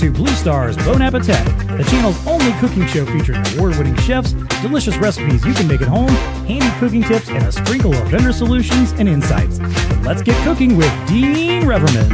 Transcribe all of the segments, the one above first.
to BlueStar's AppeTECH, the channel's only cooking show featuring award-winning chefs, delicious recipes you can make at home, handy cooking tips, and a sprinkle of vendor solutions and insights. Let's get cooking with Dean Reverman.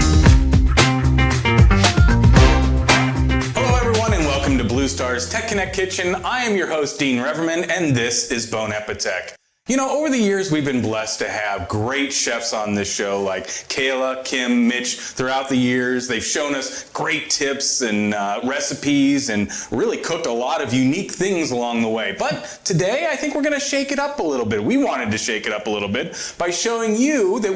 Hello everyone and welcome to BlueStar's TEConnect Kitchen. I am your host Dean Reverman and this is AppeTECH. You know, over the years, we've been blessed to have great chefs on this show like Kayla, Kim, Mitch. Throughout the years, they've shown us great tips and recipes and really cooked a lot of unique things along the way. But today, I think we're going to shake it up a little bit. We wanted to shake it up a little bit by showing you that,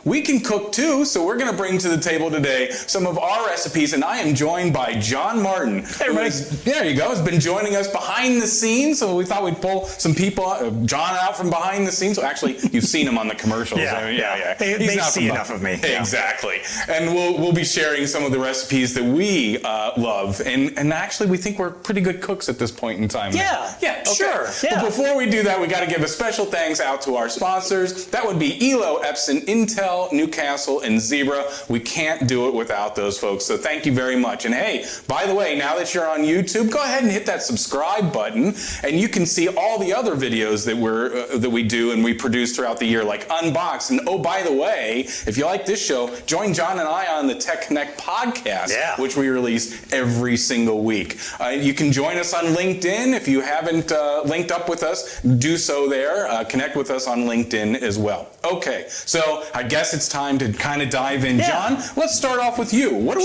we can cook too. So we're going to bring to the table today some of our recipes. And I am joined by John Martin. Hey, everybody. There you go. Has been joining us behind the scenes. So we thought we'd pull some people, John out from behind the scenes. So actually, you've seen him on the commercials. Yeah. They see enough of me. Yeah. Exactly. And we'll be sharing some of the recipes that we love. And actually, we think we're pretty good cooks at this point in time. Yeah. Okay. Sure. Yeah. But before we do that, we got to give a special thanks out to our sponsors. That would be Elo, Epson, Intel, Newcastle, and Zebra. We can't do it without those folks. So thank you very much. And hey, by the way, now that you're on YouTube, go ahead and hit that subscribe button, and you can see all the other videos that we do and we produce throughout the year, like Unbox. And oh, by the way, if you like this show, join John and I on the TEConnect Podcast, which we release every single week. You can join us on LinkedIn. If you haven't linked up with us, do so there. Connect with us on LinkedIn as well. Okay, so I guess it's time to kind of dive in. Yeah. John, let's start off with you. What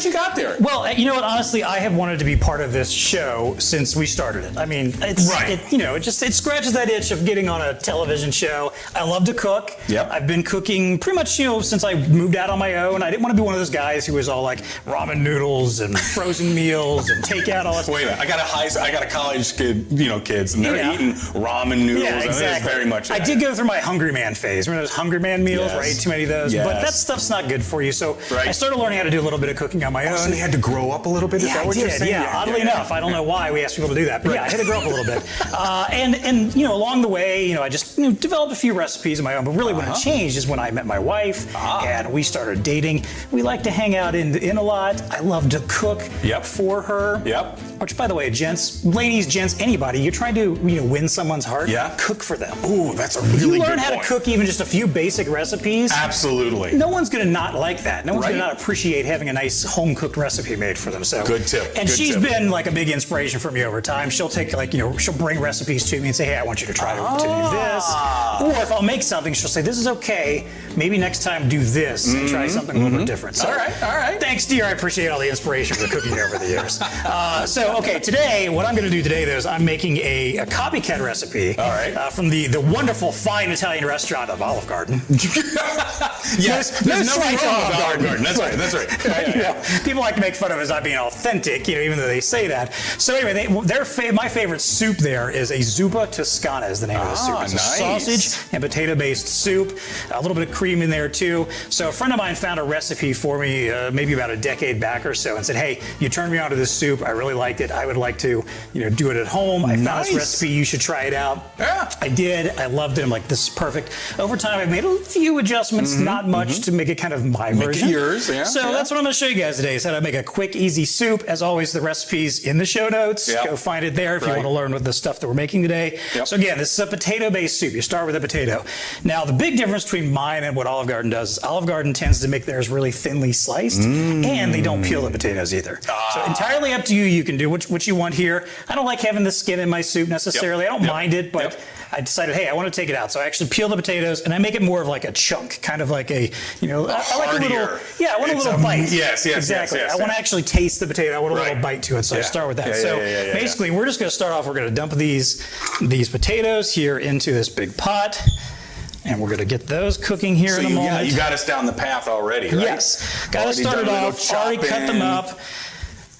you got there? Well, you know what? Honestly, I have wanted to be part of this show since we started it. I mean, it scratches that itch of getting on a television show. I love to cook. Yep. I've been cooking pretty much, since I moved out on my own. I didn't want to be one of those guys who was all like ramen noodles and frozen meals and takeout all that. Wait a minute. I got a college kid, kids, and they're eating ramen noodles. Yeah, exactly. And very much. I did go through my Hungry Man phase. Remember those Hungry Man meals? Yes. Where I ate too many of those. Yes. But that stuff's not good for you. So I started learning how to do a little bit of cooking on my own. So you had to grow up a little bit? Is that what you're saying? Yeah, oddly enough. I don't know why we asked people to do that, but I had to grow up a little bit. And along the way, I just developed a few recipes of my own. But really, when it changed is when I met my wife and we started dating. We like to hang out in a lot. I love to cook for her. Yep. Which, by the way, ladies, gents, anybody, you're trying to win someone's heart. Yeah. Cook for them. Ooh, that's a really good point. You learn how to cook even just a few basic recipes. Absolutely. No one's going to not like that. No one's going to not appreciate having a nice home cooked recipe made for them. So good tip. And she's been like a big inspiration for me over time. She'll take she'll bring recipes to me and say, hey, I want you to try to do this. Or if I'll make something, she'll say, this is okay. Maybe next time do this and try something a little bit different. So, all right. Thanks, dear. I appreciate all the inspiration for cooking over the years. Today, what I'm going to do today, though, is I'm making a copycat recipe from the wonderful, fine Italian restaurant of Olive Garden. Yes, there's no slight Olive Garden. That's right. People like to make fun of it as not being authentic, even though they say that. So anyway, my favorite soup there is a Zuppa Toscana is the name of the soup. It's a sausage and potato-based soup, a little bit of cream in there too. So a friend of mine found a recipe for me maybe about a decade back or so and said, hey, you turned me onto this soup. I really liked it. I would like to do it at home. I found this recipe. You should try it out. Yeah. I did. I loved it. I'm like, this is perfect. Over time, I made a few adjustments, not much, to make it kind of my version. Make it yours, So that's what I'm going to show you guys today, is how to make a quick, easy soup. As always, the recipe's in the show notes. Yep. Go find it there if you want to learn what the stuff that we're making today. Yep. So again, this is a potato-based soup. You start with a potato. Now, the big difference between mine and what Olive Garden does is Olive Garden tends to make theirs really thinly sliced, and they don't peel the potatoes either. So entirely up to you. You can do what you want here. I don't like having the skin in my soup necessarily. I don't mind it, but I decided, hey, I want to take it out. So I actually peel the potatoes and I make it more of like a chunk, kind of like I like a little, I want a little bite. Yes, exactly. Yes, I want to actually taste the potato. I want a little bite to it. So I start with that. Basically, we're just going to start off. We're going to dump these potatoes here into this big pot. And we're going to get those cooking here in a moment. You got us down the path already, right? Yes. Got us started off, already cut them up.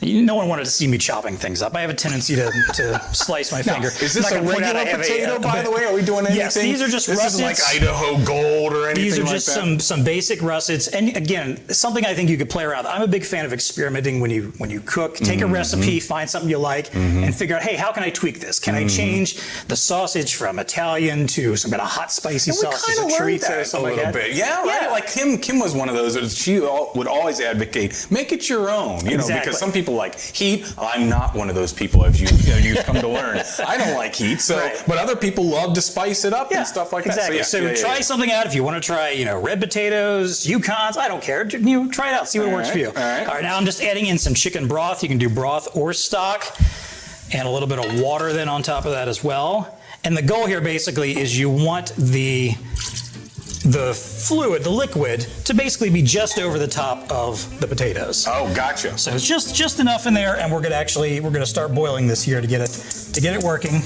No one wanted to see me chopping things up. I have a tendency to slice my finger. Is this a regular potato, by the way? Are we doing anything? Yes, these are just russets. This is like Idaho Gold or anything. These are like just that? some basic russets. And again, something I think you could play around. I'm a big fan of experimenting when you cook. Take a recipe, find something you like, and figure out, hey, how can I tweak this? Can I change the sausage from Italian to some kind of hot spicy sausage, a chorizo, something like that? Bit. Yeah, right. Like Kim was one of those. She would always advocate, make it your own. You know, because some people like heat. I'm not one of those people, as you've come to learn. I don't like heat, but other people love to spice it up and stuff like that. So try something out. If you want to try, red potatoes, Yukons, I don't care. Try it out, see what works for you. All right, now I'm just adding in some chicken broth. You can do broth or stock, and a little bit of water then on top of that as well. And the goal here basically is you want the fluid, the liquid, to basically be just over the top of the potatoes. Oh, gotcha. So it's just enough in there, and we're gonna start boiling this here to get it working.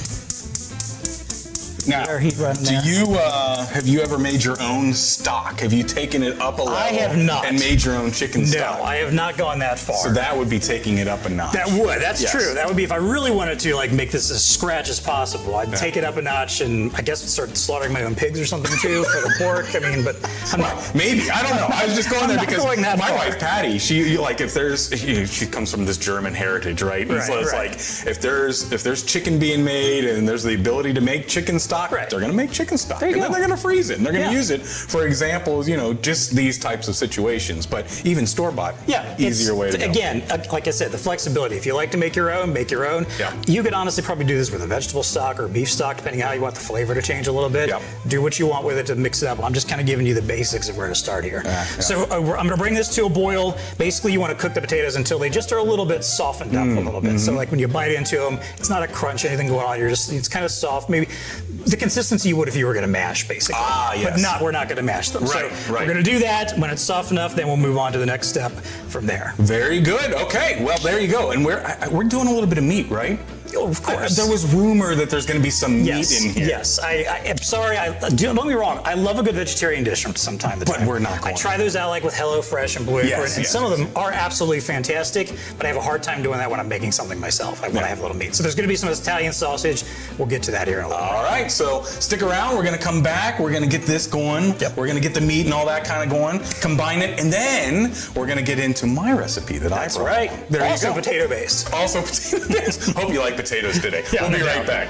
Now, have you ever made your own stock? Have you taken it up a level? I have not. And made your own chicken stock? No, I have not gone that far. So that would be taking it up a notch. That's true. That would be if I really wanted to make this as scratch as possible. I'd take it up a notch and I guess start slaughtering my own pigs or something too for the pork. I mean, but I'm not. Maybe, I don't know. I was just going there because my wife Patty, she comes from this German heritage, right? And so it's like if there's chicken being made and there's the ability to make chicken stock, they're going to make chicken stock, and then they're going to freeze it, and they're going to use it for examples, just these types of situations. But even store-bought, easier way to go. Again, like I said, the flexibility. If you like to make your own, make your own. Yeah. You could honestly probably do this with a vegetable stock or beef stock, depending on how you want the flavor to change a little bit. Yeah. Do what you want with it to mix it up. I'm just kind of giving you the basics of where to start here. So I'm going to bring this to a boil. Basically, you want to cook the potatoes until they just are a little bit softened up a little bit. So like when you bite into them, it's not a crunch, anything going on. It's kind of soft. Maybe the consistency you would if you were going to mash, basically. But we're not going to mash them. So we're going to do that. When it's soft enough, then we'll move on to the next step from there. Very good. Okay. Well, there you go. And we're doing a little bit of meat, right? Oh, of course. There was rumor that there's going to be some meat in here. Yes. I'm sorry. Don't get me wrong. I love a good vegetarian dish from time to time. But we're not going I try those out like with HelloFresh and Blue Apron, and some of them are absolutely fantastic, but I have a hard time doing that when I'm making something myself, when I have a little meat. So there's going to be some Italian sausage. We'll get to that here in a little bit. All right. So stick around. We're going to come back. We're going to get this going. Yep. We're going to get the meat and all that kind of going, combine it, and then we're going to get into my recipe that I brought. That's right. There also you go. potato-based. Also potato-based. Hope you like potatoes today. We'll be right back.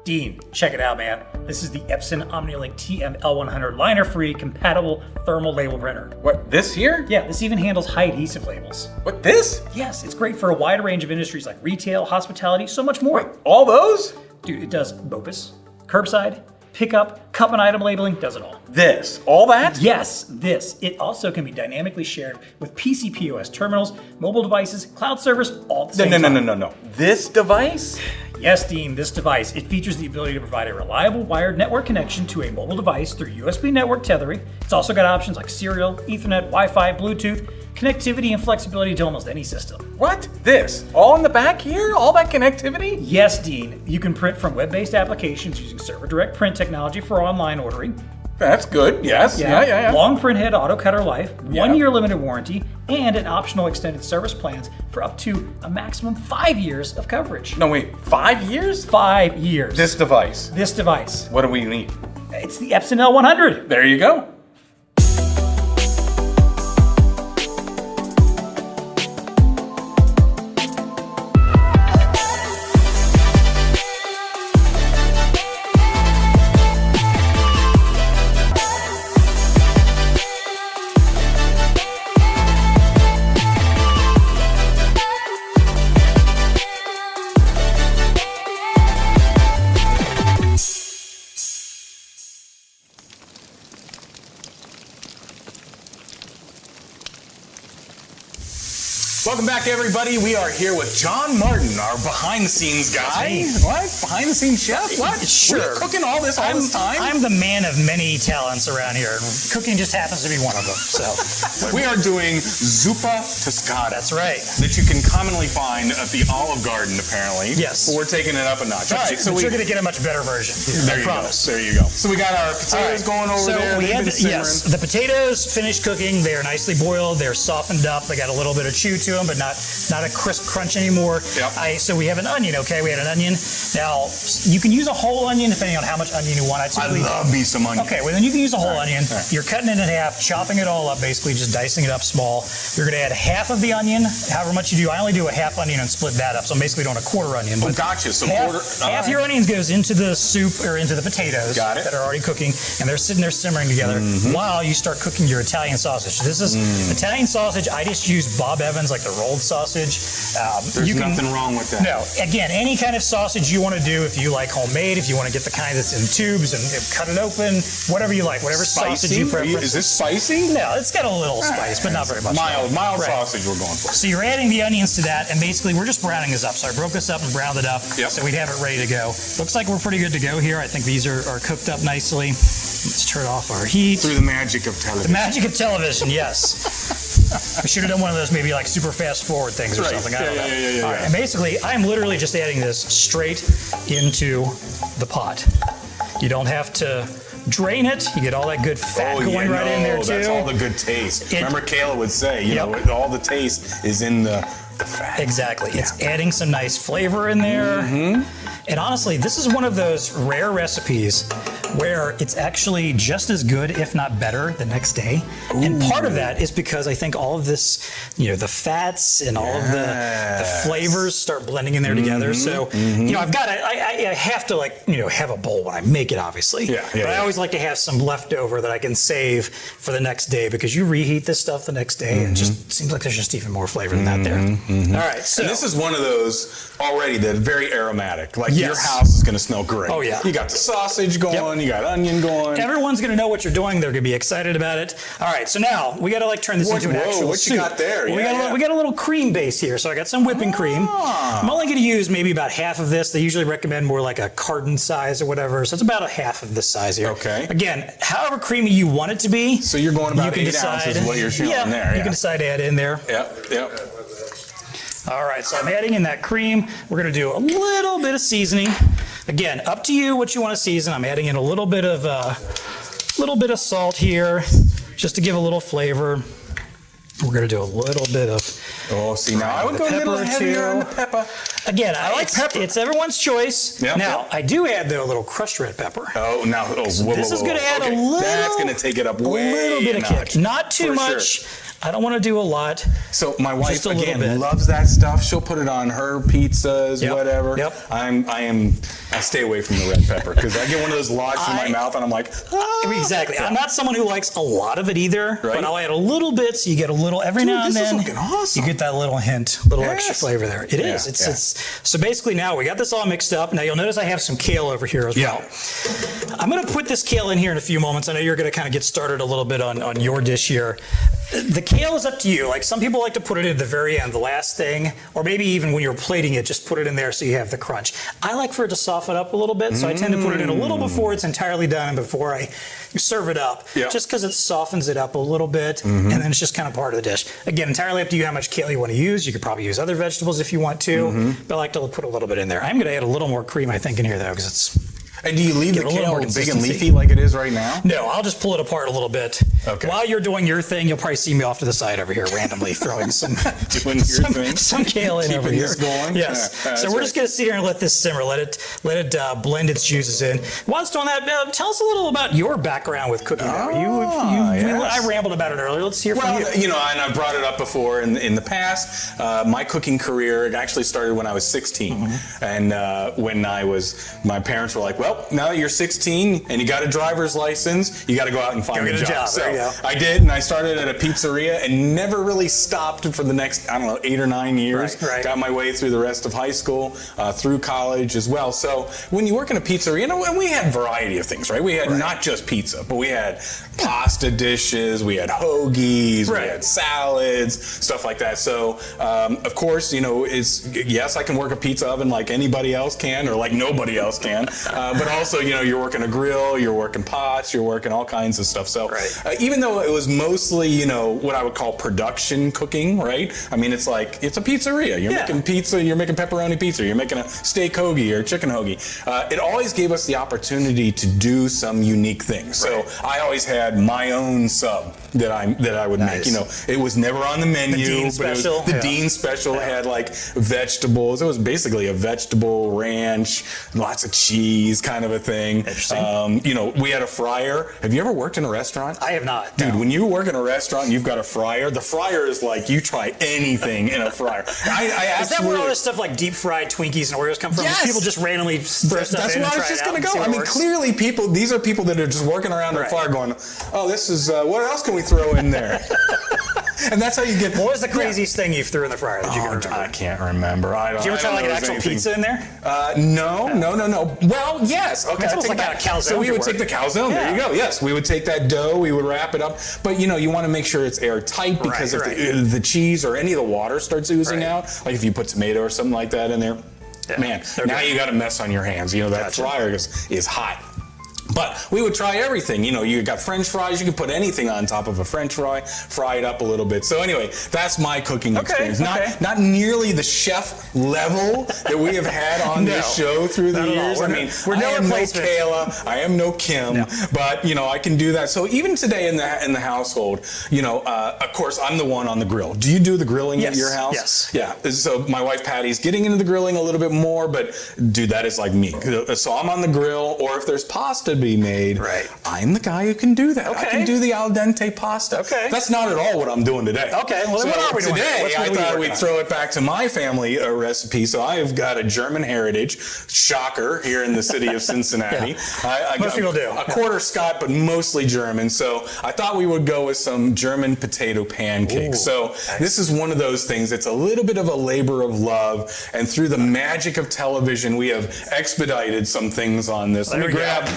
Dean, check it out, man. This is the Epson OmniLink TM-L100 liner-free compatible thermal label printer. What, this here? Yeah, this even handles high adhesive labels. What, this? Yes, it's great for a wide range of industries like retail, hospitality, so much more. Wait, all those? Dude, it does BOPUS, curbside, pickup, cup and item labeling, does it all. This? All that? Yes, this. It also can be dynamically shared with PCPOS terminals, mobile devices, cloud servers, all at the same time. No. This device? Yes, Dean, this device. It features the ability to provide a reliable wired network connection to a mobile device through USB network tethering. It's also got options like serial, Ethernet, Wi-Fi, Bluetooth, connectivity and flexibility to almost any system. What? This? All in the back here? All that connectivity? Yes, Dean. You can print from web-based applications using server direct print technology for online ordering. That's good. Yes. Yeah. Long print head auto cutter life, 1 year limited warranty, and an optional extended service plans for up to a maximum 5 years of coverage. No, wait, 5 years? 5 years. This device. This device. What do we need? It's the Epson L100. There you go. Welcome back, everybody. We are here with John Martin, our behind-the-scenes guy. What? Behind-the-scenes chef? What? Sure. We're cooking all this time? I'm the man of many talents around here. Cooking just happens to be one of them. So we are doing Zuppa Toscana. That's right. That you can commonly find at the Olive Garden, apparently. Yes. But we're taking it up a notch. All right, so you're going to get a much better version. There you go. There you go. So we got our potatoes going over there. We have the potatoes finished cooking. They're nicely boiled. They're softened up. They got a little bit of chew to them, but not a crisp crunch anymore. Yep. So we have an onion. Okay, we had an onion. Now you can use a whole onion depending on how much onion you want. I love me some onion. Okay, well then you can use a whole onion. Right. You're cutting it in half, chopping it all up, basically just dicing it up small. You're going to add half of the onion, however much you do. I only do a half onion and split that up, so I'm basically doing a quarter onion. But gotcha. So half your onions goes into the soup or into the potatoes that are already cooking, and they're sitting there simmering together while you start cooking your Italian sausage. This is Italian sausage. I just use Bob Evans, like the rolled sausage. There's nothing wrong with that. No. Again, any kind of sausage you want to do, if you like homemade, if you want to get the kind that's in tubes and cut it open, whatever you like, whatever sausage you prefer. Is this spicy? No, it's got a little spice, but not very much. Mild sausage we're going for. So you're adding the onions to that, and basically we're just browning this up. So I broke this up and browned it up, so we'd have it ready to go. Looks like we're pretty good to go here. I think these are cooked up nicely. Let's turn off our heat. Through the magic of television. The magic of television, yes. I should have done one of those maybe like super fast forward things or something. I don't know. Yeah. All right. And basically, I'm literally just adding this straight into the pot. You don't have to drain it. You get all that good fat going right in there too. That's all the good taste. Remember Kayla would say, you know, all the taste is in the fat. Exactly. It's adding some nice flavor in there. And honestly, this is one of those rare recipes where it's actually just as good, if not better, the next day. Ooh. And part of that is because I think all of this, you know, the fats and all of the flavors start blending in there together. So, you know, I have to, like, you know, have a bowl when I make it, obviously. But I always like to have some leftover that I can save for the next day, because you reheat this stuff the next day and it just seems like there's just even more flavor than that there. All right. So and this is one of those already that very aromatic. Like your house is going to smell great. Oh, yeah. You got the sausage going. You got onion going. Everyone's going to know what you're doing. They're going to be excited about it. All right, so now we got to like turn this into an actual soup. What you got there? Well, we got a little cream base here. So I got some whipping cream. I'm only going to use maybe about half of this. They usually recommend more like a carton size or whatever. So it's about a half of this size here. Okay. Again, however creamy you want it to be. So you're going about 8 ounces is what you're showing there. You can decide to add in there. Yep. All right, so I'm adding in that cream. We're going to do a little bit of seasoning. Again, up to you what you want to season. I'm adding in a little bit of salt here, just to give a little flavor. We're going to do a little bit of. Oh, see, now I would go a little heavier on the pepper. Again, I like pepper. It's everyone's choice. Yep. Now, I do add, though, a little crushed red pepper. Oh, now, this is going to add a little. That's going to take it up way a little bit of kick. Not too much. Sure. I don't want to do a lot. So my wife again loves that stuff. She'll put it on her pizzas, whatever. I stay away from the red pepper because I get one of those lodged in my mouth and I'm like, Exactly. I'm not someone who likes a lot of it either, but I'll add a little bit so you get a little every now and then. This is looking awesome. You get that little hint, little extra flavor there. It is. It's so basically now we got this all mixed up. Now you'll notice I have some kale over here as well. I'm going to put this kale in here in a few moments. I know you're going to kind of get started a little bit on your dish here. The kale is up to you. Like some people like to put it at the very end, the last thing, or maybe even when you're plating it, just put it in there so you have the crunch. I like for it to soften up a little bit, so I tend to put it in a little before it's entirely done and before I serve it up, just because it softens it up a little bit, and then it's just kind of part of the dish. Again, entirely up to you how much kale you want to use. You could probably use other vegetables if you want to, but I like to put a little bit in there. I'm going to add a little more cream, I think, in here, though, because it's... And do you leave the kale big and leafy like it is right now? No, I'll just pull it apart a little bit. Okay. While you're doing your thing, you'll probably see me off to the side over here randomly throwing some kale in over here. This going? Yes. So we're just going to sit here and let this simmer. Let it blend its juices in. Whilst on that, tell us a little about your background with cooking. I rambled about it earlier. Let's hear from you. Well, you know, and I brought it up before in the past. My cooking career actually started when I was 16, and when my parents were like, "Well, well, now that you're 16 and you got a driver's license, you got to go out and find a job. So there you go. I did, and I started at a pizzeria and never really stopped for the next, 8 or 9 years. Right. Got my way through the rest of high school, through college as well. So when you work in a pizzeria, and we had a variety of things, right? We had not just pizza, but we had pasta dishes, we had hoagies, we had salads, stuff like that. So, of course, yes, I can work a pizza oven like anybody else can, or like nobody else can. But also, you're working a grill, you're working pots, you're working all kinds of stuff. So even though it was mostly, what I would call production cooking, right? I mean, it's like, it's a pizzeria. You're making pizza, you're making pepperoni pizza, you're making a steak hoagie or chicken hoagie. It always gave us the opportunity to do some unique things. So I always had my own sub that I would make. It was never on the menu. The Dean special. The Dean special had like vegetables. It was basically a vegetable ranch, lots of cheese kind of a thing. Interesting. We had a fryer. Have you ever worked in a restaurant? I have not. Dude, when you work in a restaurant and you've got a fryer, the fryer is like you try anything in a fryer. Is that where all this stuff like deep fried Twinkies and Oreos come from? Yes. People just randomly throw stuff That's in where and I was try just it going out to and go. see I what mean, works? clearly these are people that are just working around their fryer going, oh, this is, what else can we throw in there? And that's how you get. What was the craziest thing you threw in the fryer that you can remember? I can't remember. Did you ever try like an actual pizza in there? No. Well, yes. Okay, it's almost like a calzone. So we would take the calzone. There you go. Yes, we would take that dough. We would wrap it up. But you want to make sure it's airtight because if the cheese or any of the water starts oozing out, like if you put tomato or something like that in there, man, now you got a mess on your hands. That fryer is hot. But we would try everything. You got French fries. You could put anything on top of a French fry, fry it up a little bit. So anyway, that's my cooking experience. Not nearly the chef level that we have had on this show through the years. We're no replacement. Kayla. I am no Kim. But I can do that. So even today in the household, of course, I'm the one on the grill. Do you do the grilling at your house? Yes. Yeah. So my wife Patty's getting into the grilling a little bit more, but dude, that is like me. So I'm on the grill, or if there's pasta be made, I'm the guy who can do that. I can do the al dente pasta. That's not at all what I'm doing today. Okay, well, so what are we doing today? I thought we'd throw it back to my family recipe. So I've got a German heritage, shocker, here in the city of Cincinnati. Most people do. A quarter Scot, but mostly German. So I thought we would go with some German potato pancakes. So this is one of those things. It's a little bit of a labor of love, and through the magic of television, we have expedited some things on this. Let me grab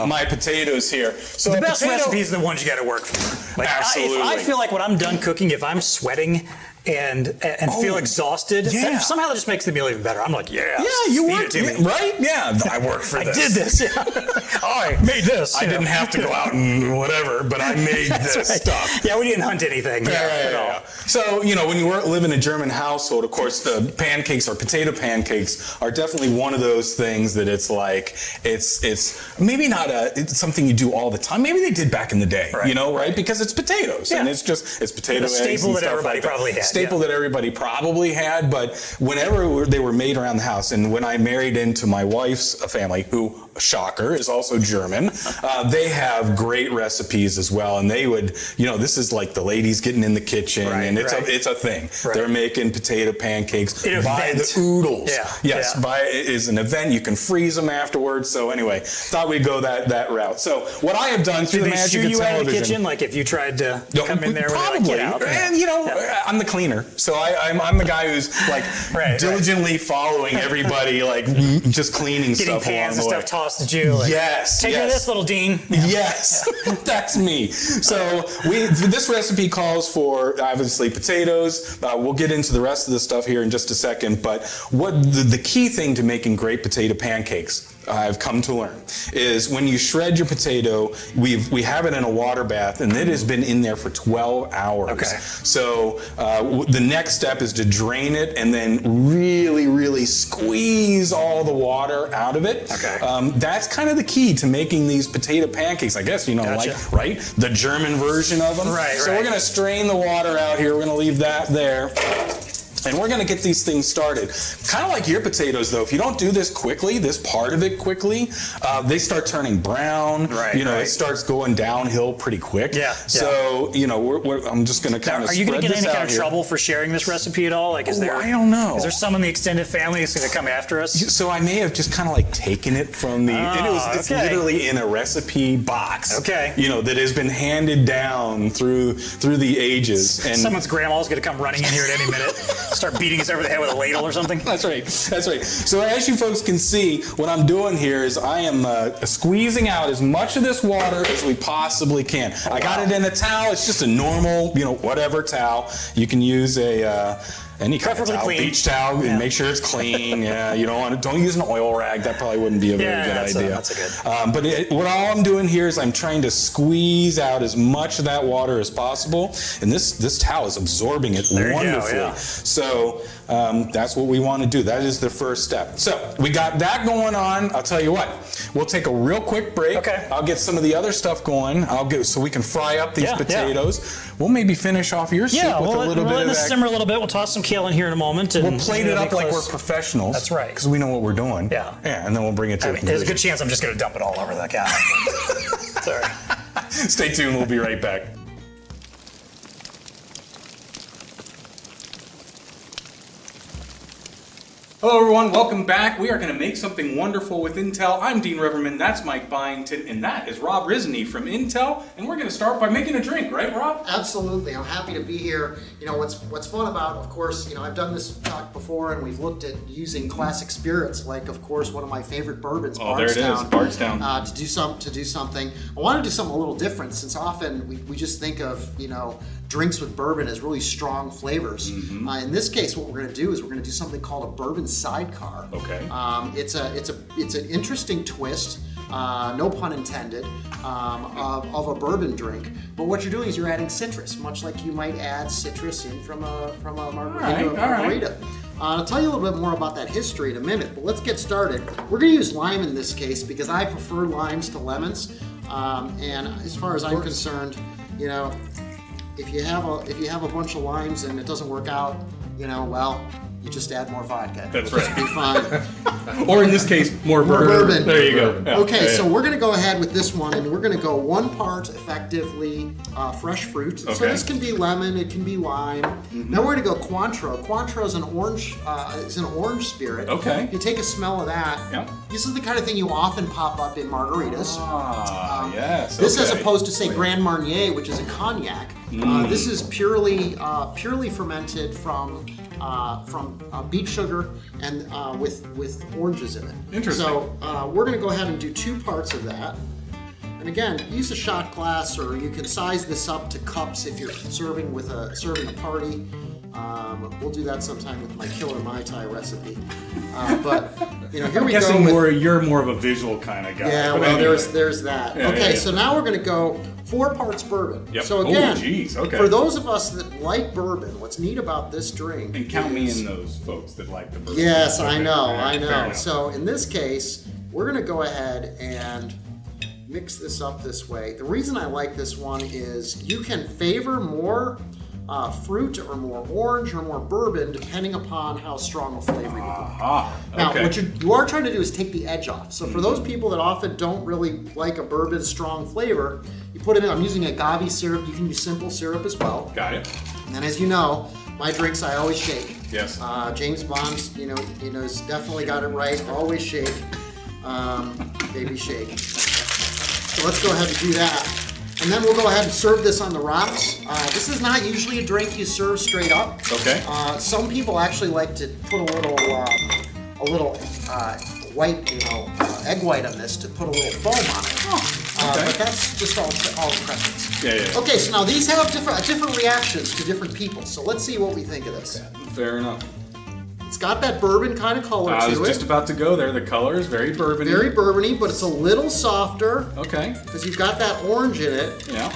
my potatoes here. So the best recipes are the ones you got to work for. Absolutely. I feel like when I'm done cooking, if I'm sweating and feel exhausted, then somehow that just makes the meal even better. I'm like, you worked, right? Yeah, I worked for this. I did this. I made this. I didn't have to go out and whatever, but I made this stuff. Yeah, we didn't hunt anything. So, when you live in a German household, of course, the pancakes or potato pancakes are definitely one of those things that it's like, it's maybe not it's something you do all the time. Maybe they did back in the day, right? Because it's potatoes and it's potato eggs and staple that stuff everybody like that. probably had. Staple that everybody probably had, but whenever they were made around the house, and when I married into my wife's family, who, shocker, is also German, they have great recipes as well, and they would, this is like the ladies getting in the kitchen, and it's a thing. They're making potato pancakes by the oodles. It is an event. You can freeze them afterwards. So anyway, thought we'd go that route. So what I have done through the magic of television. Out of the kitchen, like if you tried to come in there, probably. And I'm the cleaner, so I'm the guy who's like diligently following everybody, like just cleaning getting stuff pans along the and way. stuff tossed at you. Like, take this, little Dean. Yes, that's me. So this recipe calls for obviously potatoes. We'll get into the rest of the stuff here in just a second, but what the key thing to making great potato pancakes, I've come to learn, is when you shred your potato, we have it in a water bath, and it has been in there for 12 hours. So the next step is to drain it and then really, really squeeze all the water out of it. That's kind of the key to making these potato pancakes, I guess, like the German version of them. So we're going to strain the water out here. We're going to leave that there. And we're going to get these things started. Kind of like your potatoes, though. If you don't do this quickly, this part of it quickly, they start turning brown. Right, it starts going downhill pretty quick. Yeah. So, I'm just going to kind of Are you going to get any kind of trouble for sharing this recipe at all? Like, is there? I don't know. Is there someone in the extended family that's going to come after us? So I may have just kind of like taken it from the. It's literally in a recipe box. Okay. That has been handed down through the ages. And someone's grandma's going to come running in here at any minute, start beating us over the head with a ladle or something. That's right. So as you folks can see, what I'm doing here is I am squeezing out as much of this water as we possibly can. I got it in a towel. It's just a normal, whatever towel. You can use any kind of towel, beach towel, and make sure it's clean. You don't use an oil rag. That probably wouldn't be a very good idea. That's a good. But what all I'm doing here is I'm trying to squeeze out as much of that water as possible, and this towel is absorbing it wonderfully. So that's what we want to do. That is the first step. So we got that going on. I'll tell you what. We'll take a real quick break. Okay. I'll get some of the other stuff going. so we can fry up these potatoes. Yeah. We'll maybe finish off your soup with a little bit of that. We'll let this simmer a little bit. We'll toss some kale in here in a moment. And we'll plate it up like we're professionals. That's right. Because we know what we're doing. Yeah. And then we'll bring it to there's a good chance I'm just going to dump it all over the counter. Sorry. Stay tuned. We'll be right back. Hello everyone, welcome back. We are going to make something wonderful with Intel. I'm Dean Reverman, that's Mike Byington, and that is Rob Risney from Intel. And we're going to start by making a drink, right Rob? Absolutely, I'm happy to be here. What's fun about, of course, I've done this talk before and we've looked at using classic spirits, like of course one of my favorite bourbons, Bardstown. Bardstown. To do something. I want to do something a little different, since often we just think of, drinks with bourbon as really strong flavors. Mm-hmm. In this case, what we're going to do is we're going to do something called a bourbon sidecar. Okay. It's an interesting twist, no pun intended, of a bourbon drink. But what you're doing is you're adding citrus, much like you might add citrus in from a margarita. I'll tell you a little bit more about that history in a minute, but let's get started. We're going to use lime in this case because I prefer limes to lemons. And as far as I'm concerned, if you have a bunch of limes and it doesn't work out, you just add more vodka. That's It'll right. just be fine. Or in this case, more bourbon. There you go. Yeah. Okay, so we're going to go ahead with this one, and we're going to go 1 part effectively fresh fruit. Okay. So this can be lemon, it can be lime. Mm-hmm. Now we're going to go Cointreau. Cointreau is an orange spirit. Okay. You take a smell of that. Yep. This is the kind of thing you often pop up in margaritas. Yes. This, as opposed to say Grand Marnier, which is a cognac. This is purely fermented from beet sugar and with oranges in it. Interesting. So we're going to go ahead and do 2 parts of that. And again, use a shot glass, or you can size this up to cups if you're serving a party. We'll do that sometime with my killer Mai Tai recipe. But here we go. I'm guessing you're more of a visual kind of guy. Yeah, well, anyway. there's that. Yeah, okay, yeah. So now we're going to go 4 parts bourbon. Yep. So again, okay. For those of us that like bourbon, what's neat about this drink? And count me in those folks that like the bourbon. Yes, okay. I know. Fair enough. So in this case, we're going to go ahead and mix this up this way. The reason I like this one is you can favor more fruit or more orange or more bourbon depending upon how strong a flavor you want. Now, what you are trying to do is take the edge off. So for those people that often don't really like a bourbon strong flavor, you put it in. I'm using agave syrup. You can use simple syrup as well. Got it. And as you know, my drinks I always shake. Yes. James Bond's, has definitely got it right. Always shake. Baby shake. So let's go ahead and do that. And then we'll go ahead and serve this on the rocks. This is not usually a drink you serve straight up. Okay. Some people actually like to put a little white, egg white on this to put a little foam on it. Okay. But that's just all preference. Yeah. Okay, so now these have different reactions to different people. So let's see what we think of this. Fair enough. It's got that bourbon kind of color to it. I was just about to go there. The color is very bourbony. Very bourbony, but it's a little softer. Okay. Because you've got that orange in it. Yeah.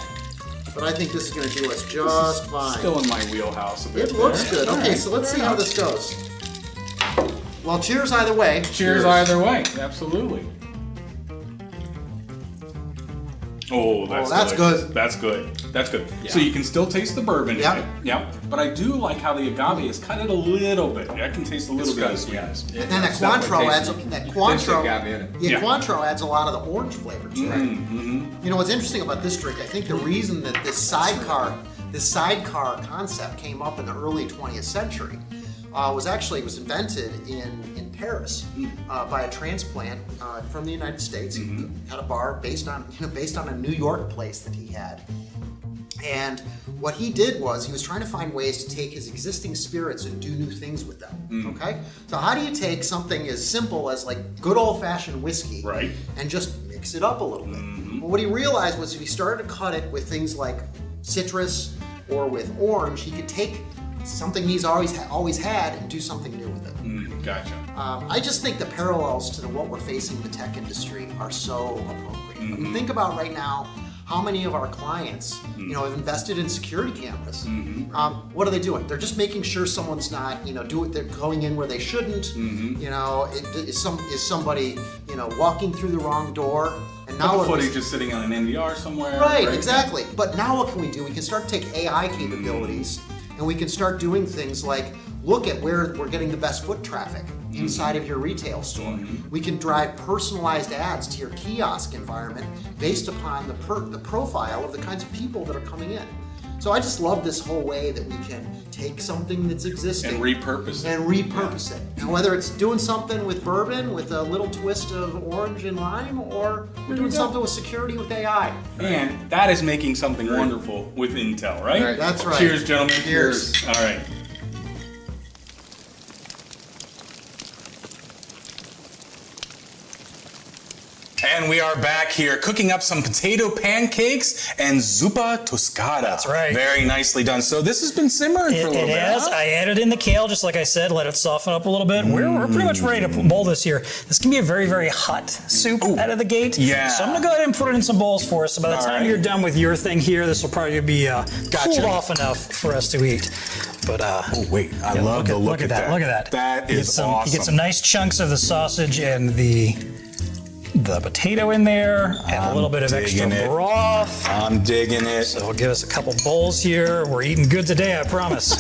But I think this is going to do us just fine. Still in my wheelhouse a bit. It looks good. Okay, right. so let's see how this goes. Well, cheers either way. Cheers either way. Absolutely. Oh, that's good. That's good. That's good. Yeah. So you can still taste the bourbon in it. Yep. But I do like how the agave is cut it a little bit. I can taste a little bit of sweetness. And then that Cointreau adds a lot of the orange flavor to it. You know what's interesting about this drink? I think the reason that this sidecar concept came up in the early 20th century was invented in Paris by a transplant from the United States. He had a bar based on a New York place that he had. And what he did was he was trying to find ways to take his existing spirits and do new things with them. Okay? So how do you take something as simple as like good old-fashioned whiskey and just mix it up a little bit? Well, what he realized was if he started to cut it with things like citrus or with orange, he could take something he's always had and do something new with it. Gotcha. I just think the parallels to what we're facing in the tech industry are so appropriate. I mean, think about right now how many of our clients, have invested in security cameras. What are they doing? They're just making sure someone's not, they're going in where they shouldn't. Is somebody, walking through the wrong door? And now the footage is sitting on an NVR somewhere. Right, exactly. But now what can we do? We can start to take AI capabilities and we can start doing things like look at where we're getting the best foot traffic inside of your retail store. We can drive personalized ads to your kiosk environment based upon the profile of the kinds of people that are coming in. So I just love this whole way that we can take something that's existing and repurpose it. And whether it's doing something with bourbon with a little twist of orange and lime, or we're doing something with security with AI. And that is making something wonderful with Intel, right? That's right. Cheers, gentlemen. Cheers. All right. And we are back here cooking up some potato pancakes and Zuppa Toscana. That's right. Very nicely done. So this has been simmering for a little bit. It has. Huh? I added in the kale, just like I said, let it soften up a little bit. We're pretty much ready to bowl this here. This can be a very, very hot soup out of the gate. Yeah. So I'm going to go ahead and put it in some bowls for us. So by the time you're done with your thing here, this will probably be cooled off enough for us to eat. But wait, I love the look at that. Look at that. That is awesome. You get some nice chunks of the sausage and the potato in there, and a little bit of extra broth. I'm digging it. So we'll give us a couple bowls here. We're eating good today, I promise.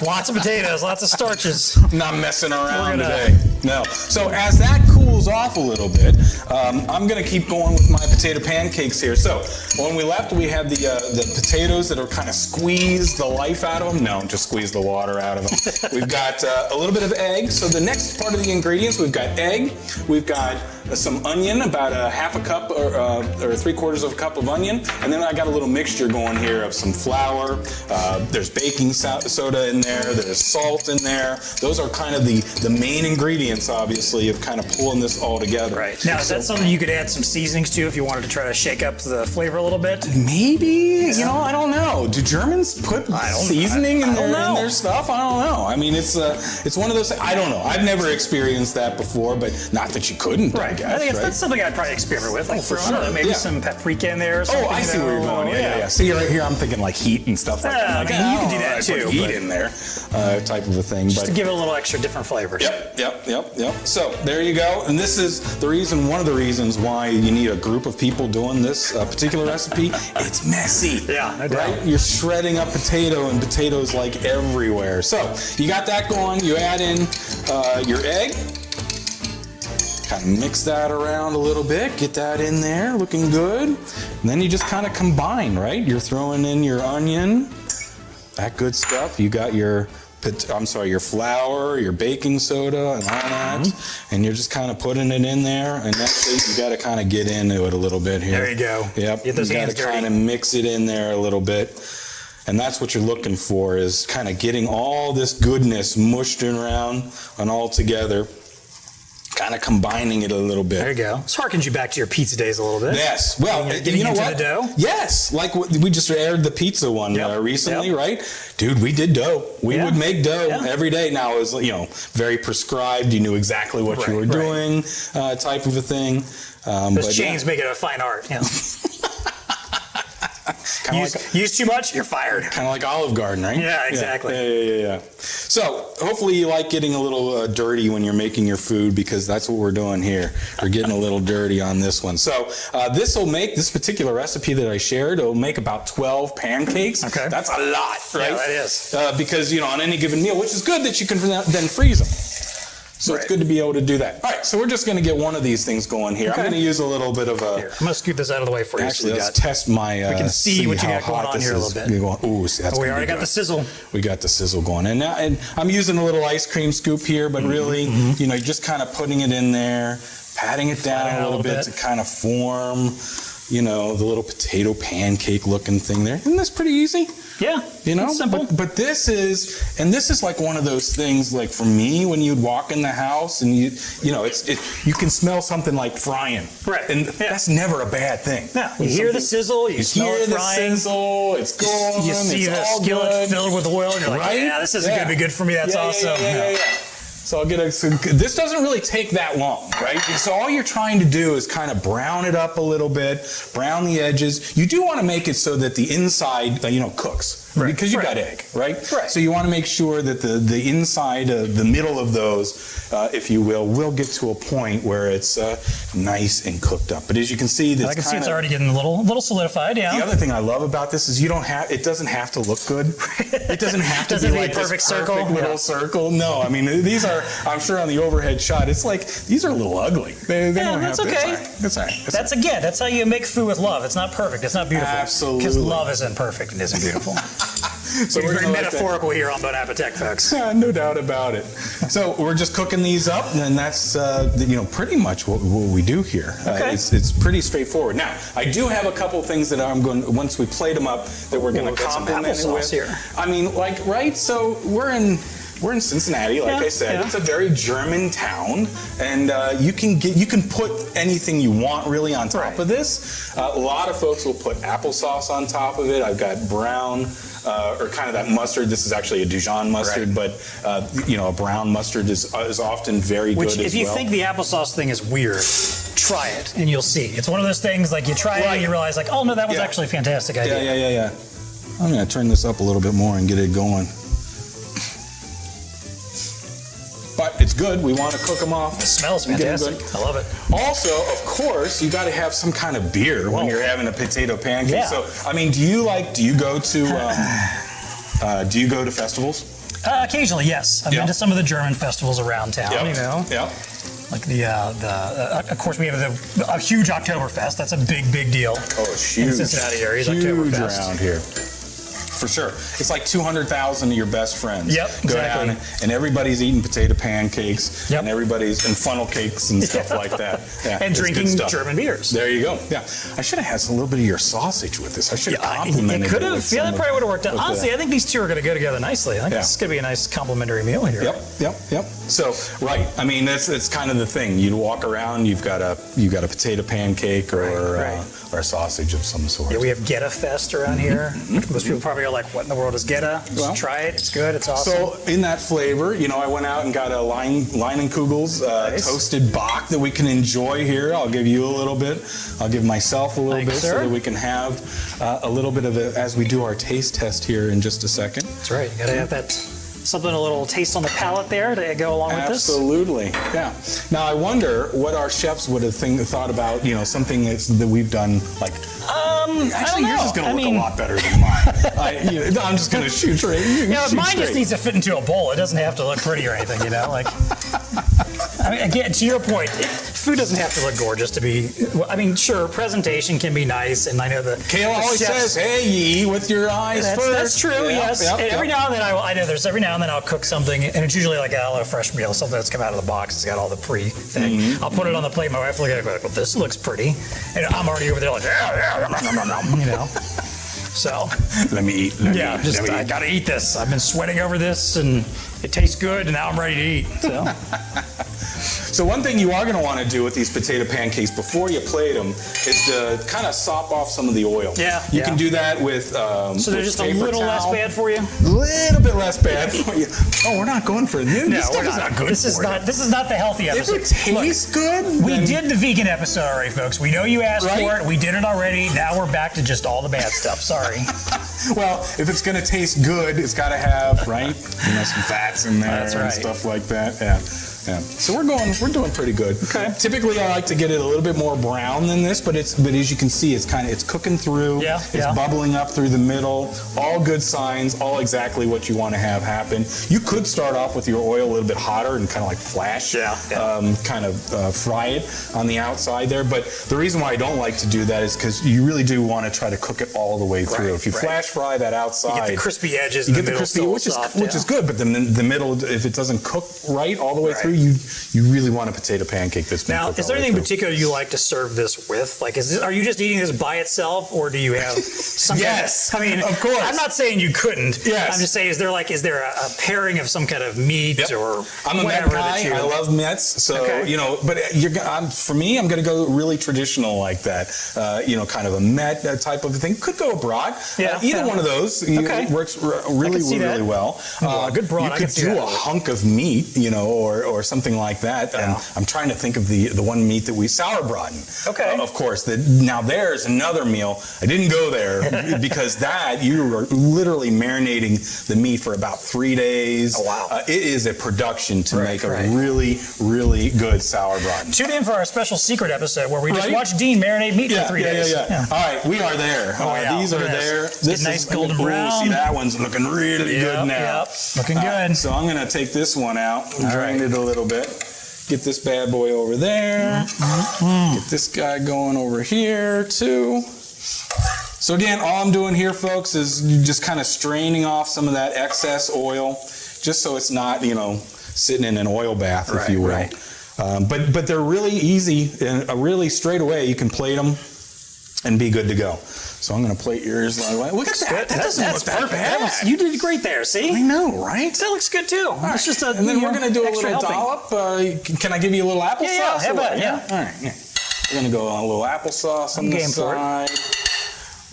Lots of potatoes, lots of starches. Not messing around today. No. So as that cools off a little bit, I'm going to keep going with my potato pancakes here. So when we left, we had the potatoes that are kind of squeezed the life out of them. No, just squeeze the water out of them. We've got a little bit of egg. So the next part of the ingredients, we've got egg. We've got some onion, about a half a cup or 3/4 of a cup of onion. And then I got a little mixture going here of some flour. There's baking soda in there. There's salt in there. Those are kind of the main ingredients, obviously, of kind of pulling this all together. Right. Now, is that something you could add some seasonings to if you wanted to try to shake up the flavor a little bit? Maybe. I don't know. Do Germans put seasoning in their stuff? I don't know. I mean, it's one of those things. I don't know. I've never experienced that before, but not that you couldn't. Right. I guess that's something I'd probably experiment with. Like for sure. Maybe some paprika in there. Or something, I see where you're going. Yeah. See, right here, I'm thinking like heat and stuff like that. I mean, you can do that too. Heat in there, type of a thing. Just to give it a little extra different flavors. Yep. So there you go. And this is one of the reasons why you need a group of people doing this particular recipe. It's messy. Yeah, no doubt. Right? You're shredding up potato, and potatoes like everywhere. So you got that going. You add in your egg. Kind of mix that around a little bit, get that in there, looking good. And then you just kind of combine, right? You're throwing in your onion, that good stuff. You got your flour, your baking soda, and all that. And you're just kind of putting it in there. And that's it. You got to kind of get into it a little bit here. There you go. Yep. Get those you got hands to dirty. kind of mix it in there a little bit. And that's what you're looking for, is kind of getting all this goodness mushed around and all together. Kind of combining it a little bit. There you go. This harkens you back to your pizza days a little bit. Yes. Well, getting you know into what? the dough? Yes. Like we just aired the pizza one recently, right? Dude, we did dough. We would make dough every day. Now it was, very prescribed. You knew exactly what you were doing, type of a thing. Those chains make it a fine art. Use too much, you're fired. Kind of like Olive Garden, right? Yeah, exactly. Yeah. So hopefully you like getting a little dirty when you're making your food, because that's what we're doing here. We're getting a little dirty on this one. So this particular recipe that I shared, it'll make about 12 pancakes. Okay. That's a lot, right? Yeah, that is. Because, on any given meal, which is good that you can then freeze them. So It's good to be able to do that. All right, so we're just going to get one of these things going here. Okay. I'm going to use a little bit of a... Here, I'm going to scoot this out of the way for you. Actually, let's test my... we can see what you got going on here a little bit. Ooh, see, that's we already got the sizzle. We got the sizzle going. And I'm using a little ice cream scoop here, but really, you're just kind of putting it in there, patting it down a little bit to kind of form, the little potato pancake looking thing there. Isn't this pretty easy? Yeah, it's simple. But this is like one of those things, like for me, when you'd walk in the house and you can smell something like frying, right? And that's never a bad thing. Yeah, you hear the sizzle, you smell it frying. The sizzle, it's going. You see the skillet filled with oil, and you're like, right? Yeah, this isn't going to be good for me. That's awesome. Yeah. So this doesn't really take that long, right? So all you're trying to do is kind of brown it up a little bit, brown the edges. You do want to make it so that the inside, cooks, right? Because you got egg, right? So you want to make sure that the inside, the middle of those, if you will get to a point where it's nice and cooked up. But as you can see, I can see it's already getting a little solidified. Yeah. The other thing I love about this is it doesn't have to look good. It doesn't have to be like a perfect little circle. No, I mean these are. I'm sure on the overhead shot, it's like these are a little ugly. They don't that's have okay. That's all right. That's how you make food with love. It's not perfect. It's not beautiful. Absolutely. Because love isn't perfect and isn't beautiful. So we're very metaphorical here on AppeTECH, folks. No doubt about it. So we're just cooking these up, and that's pretty much what we do here. Okay. It's pretty straightforward. Now I do have a couple things that I'm going once we plate them up that we're going to complement it with. Here. I mean, right? So we're in Cincinnati, like I said. It's a very German town, and you can put anything you want really on top of this. A lot of folks will put applesauce on top of it. I've got brown or kind of that mustard. This is actually a Dijon mustard, but a brown mustard is often very good as well. If you think the applesauce thing is weird, try it and you'll see. It's one of those things like you try it and you realize like, oh no, that was actually a fantastic idea. Yeah. I'm going to turn this up a little bit more and get it going. But it's good. We want to cook them off. It smells fantastic. I love it. Also, of course, you got to have some kind of beer when you're having a potato pancake. Yeah. So, I mean, do you go to festivals? Occasionally, yes. I've been to some of the German festivals around town. Yeah. Like of course, we have a huge Oktoberfest. That's a big deal. Oh, it's huge. In Cincinnati area, huge Oktoberfest around here. For sure. It's like 200,000 of your best friends. Yep, go exactly. down and everybody's eating potato pancakes and everybody's in funnel cakes and stuff like that. Yeah, and drinking German beers. There you go. Yeah. I should have had a little bit of your sausage with this. I should have complimented it. Could have. Yeah, that probably would have worked out. Honestly, I think these two are going to go together nicely. I think this is going to be a nice complimentary meal here. Yep. So, right. I mean, that's kind of the thing. You walk around, you've got a potato pancake or a sausage of some sort. Yeah, we have Geta Fest around here. Most people probably are like, what in the world is Geta? Just try it. It's good. It's awesome. So in that flavor, I went out and got a Leinenkugel's toasted Bach that we can enjoy here. I'll give you a little bit. I'll give myself a little bit so that we can have a little bit of it as we do our taste test here in just a second. That's right. You got to have that something, a little taste on the palate there to go along with this. Absolutely. Yeah. Now I wonder what our chefs would have thought about, something that we've done like. Actually, yours is going to look a lot better than mine. I'm just going to shoot straight. Mine just needs to fit into a bowl. It doesn't have to look pretty or anything, Like, I mean, again, to your point, food doesn't have to look gorgeous to be. I mean, sure, presentation can be nice, and I know Kayla always says, "Hey, you eat with your eyes first." That's true. Yes. Every now and then, every now and then I'll cook something, and it's usually like a fresh meal, something that's come out of the box. It's got all the pre-thing. I'll put it on the plate. My wife will look at it, like, well, this looks pretty, and I'm already over there like, So let me eat. I gotta eat this. I've been sweating over this, and it tastes good, and now I'm ready to eat. So one thing you are going to want to do with these potato pancakes before you plate them is to kind of sop off some of the oil. Yeah. You can do that with so they're just a little less bad for you? A little bit less bad for you. Oh, we're not going for this. No, This stuff we're is not. not good This is for not. you. This is not the healthy episode. If it tastes good, We then- did the vegan episode already, folks. We know you asked Right? for it. We did it already. Now we're back to just all the bad stuff. Sorry. Well, if it's going to taste good, it's got to have, right? Some fats in there That's right. and stuff like that. Yeah. Yeah. So we're doing pretty good. Okay. Typically, I like to get it a little bit more brown than this, but as you can see, it's cooking through. Yeah. It's bubbling up through the middle. All good signs. All exactly what you want to have happen. You could start off with your oil a little bit hotter and kind of like flash. Fry it on the outside there. But the reason why I don't like to do that is because you really do want to try to cook it all the way through. If you flash fry that outside, You get the crispy edges. you and get the crispy, which is good. But then the middle, if it doesn't cook right all the way through, you really want a potato pancake that's been Now, cooked is there all the way anything through. particular you like to serve this with? Like, are you just eating this by itself, or do you have some Yes, kind of, I mean, of course. I'm not saying you couldn't. Yes. I'm just saying, is there a pairing of some kind of meat or I'm a Met whatever guy. that you... I love Mets, so Okay. But for me, I'm going to go really traditional like that. Kind of a Met type of thing. Could go abroad. Either one of those works really well. Good broad. You I could can see do that. a hunk of meat, or something like that. I'm trying to think of the one meat that we sauerbraten. Okay. Of course. Now there's another meal. I didn't go there because that you are literally marinating the meat for about 3 days. Oh, wow. It is a production to make a really, really good sauerbraten. Tune in for our special secret episode where we just Right? watch Dean marinate meat for 3 days. Yeah. All right, we are there. These are Look at there. this. This Get nice is golden brown. See, that one's looking really good now. Yep. Looking good. So I'm going to take this one out and drain it a little bit. Get this bad boy over there. Get this guy going over here too. So again, all I'm doing here, folks, is just kind of straining off some of that excess oil, just so it's not, sitting in an oil bath, if you will. Right. But they're really easy and really straight away. You can plate them and be good to go. So I'm going to plate yours. Look at that. That doesn't look that bad. You did great there. See? I know, right? That looks good too. It's just And then we're going to do a extra little helping. dollop. Can I give you a little applesauce? Yeah, how about it? Yeah. All right. Yeah. We're going to go on a little applesauce on I'm the game for it. side.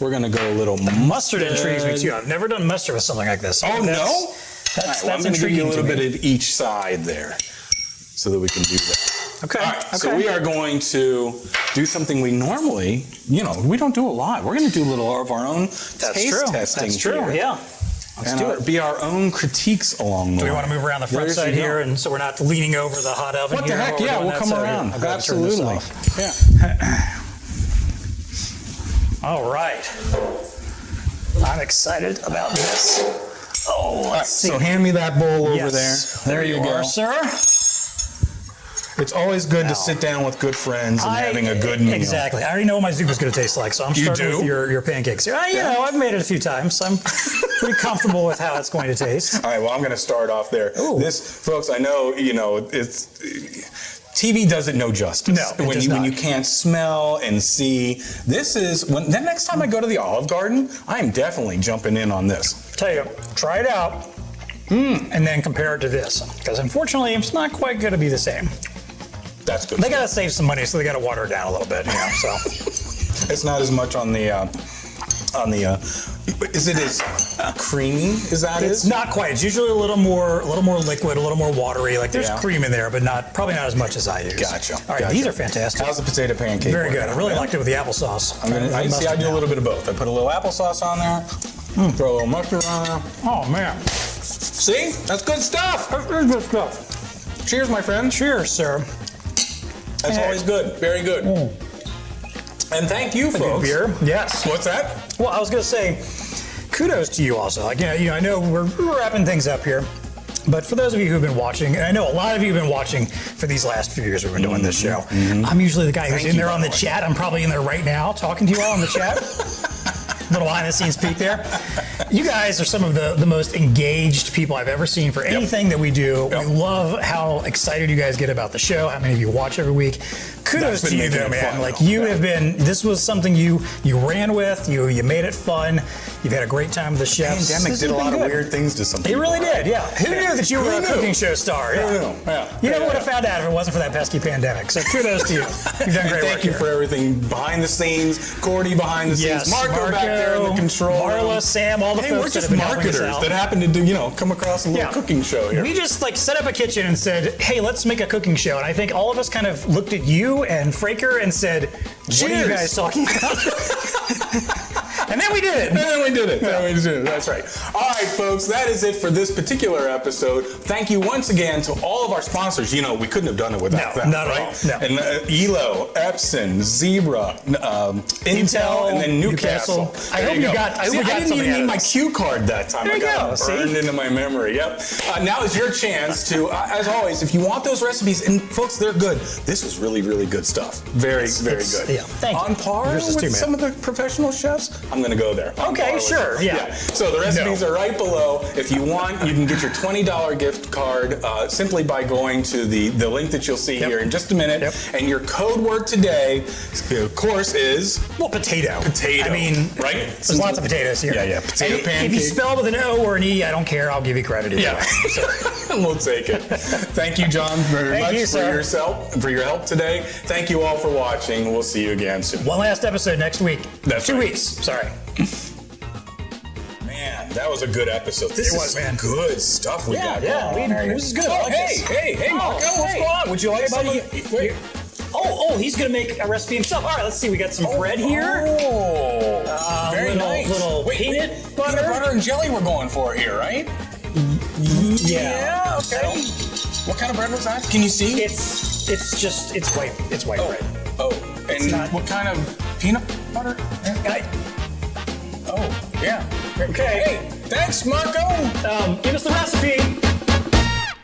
We're going to go a little Mustard intrigues me too. I've never done mustard with something like this. Oh, no? That's All right, well, I'm going to give you a intriguing little to me. bit of each side there so that we can do that. Okay. All right, so we are going to do something we normally, we don't do a lot. We're going to do a little of our own taste testing. That's true. here. Yeah. Let's do it. Be our own critiques along the way. Do we want to move around the front side here, and so we're not leaning over the hot oven What here? the heck? while we're Yeah, doing we'll that? come So around. I'll go ahead and turn this Absolutely. off. Yeah. All right. I'm excited about this. Oh, let's see. So hand me that bowl over Yes. there. There you go. are, sir. It's always good to sit down with good friends and having a good meal. Exactly. I already know what my Zuppa's going to taste like, so I'm starting do? with your pancakes. I've made it a few times, so I'm pretty comfortable with how it's going to taste. All right, well, I'm going to start off there. Ooh. This, folks, I know, it's... TV does it no justice. No, it does when not. you can't smell and see. This is the next time I go to the Olive Garden, I am definitely jumping in on this. Tell you, try it out, and then compare it to this, because unfortunately, it's not quite going to be the same. That's good. They got to save some money, so they got to water it down a little bit. So It's not as much on the. Is it as creamy as that it's is? not quite. It's usually a little more liquid, a little more watery. Like there's cream in there, but probably not as much as I use. Gotcha. All right, Gotcha. these are fantastic. How's the potato pancake? Very working good. I out, really man? liked it with the applesauce. I do a little bit of both. I put a little applesauce on there, throw a little mustard on there. Oh man, See? That's good stuff. that's good stuff. Cheers, my friend. Cheers, sir. That's always good. Very good. And thank you, folks. Beer. Yes. What's that? Well, I was going to say, kudos to you also. Like, I know we're wrapping things up here, but for those of you who've been watching, and I know a lot of you have been watching for these last few years we've been doing this show. I'm usually the guy who's in there on the chat. I'm probably in there right now talking to you all in the chat. Little behind the scenes peek there. You guys are some of the most engaged people I've ever seen for anything that we do. We love how excited you guys get about the show, how many of you watch every week. Kudos to you though, man. Like you have been, this was something you ran with, you made it fun. You've had a great time with the chefs. The pandemic did a lot of weird things to some people. It really did, yeah. Who knew that you were a cooking show star? Who knew? Yeah. You never would have found out if it wasn't for that pesky pandemic. So kudos to you. You've done great work. Thank you for everything behind the scenes. Cordy behind the scenes. Marco back there in the control room. Marla, Sam, all the folks we're just that have been helping us marketers out. that happen to do, come across a little cooking show here. We just set up a kitchen and said, hey, let's make a cooking show. And I think all of us kind of looked at you and Fraker and said, what are you guys talking about? And then we did it. That's right. All right, folks, that is it for this particular episode. Thank you once again to all of our sponsors. We couldn't have done it without them, not right? at all. No. And Elo, Epson, Zebra, Intel, and then Newcastle. I hope we got I didn't even need my cue card that time. There you go. Burned into my memory. Yep. Now is your chance to, as always, if you want those recipes, and folks, they're good. This was really, really good stuff. Very good. Yeah. Thank you. On par with some of the professional chefs. I'm going to go there. Okay, sure. Yeah. So the recipes are right below. If you want, you can get your $20 gift card simply by going to the link that you'll see here in just a minute. Yep. And your code word today, of course, is potato. Potato. I mean, right? There's lots of potatoes here. Yeah. Potato pancakes. If you spell with an O or an E, I don't care. I'll give you credit. Yeah. We'll take it. Thank you, John, very much for your help today. Thank you all for watching. We'll see you again soon. One last episode next week. That's 2 right. weeks. Sorry. Man, that was a good episode. This is good stuff we got going on. This is good. Oh, hey, Marco, what's going on? Would you like some? Oh, he's gonna make a recipe himself. All right, let's see. We got some bread here. Oh, very nice. Little peanut butter. Peanut butter and jelly we're going for here, right? Yeah. Okay. What kind of bread was that? Can you see? It's white. It's white bread. Oh, and what kind of peanut butter? Oh, yeah. Okay. Hey, thanks, Marco. Give us the recipe.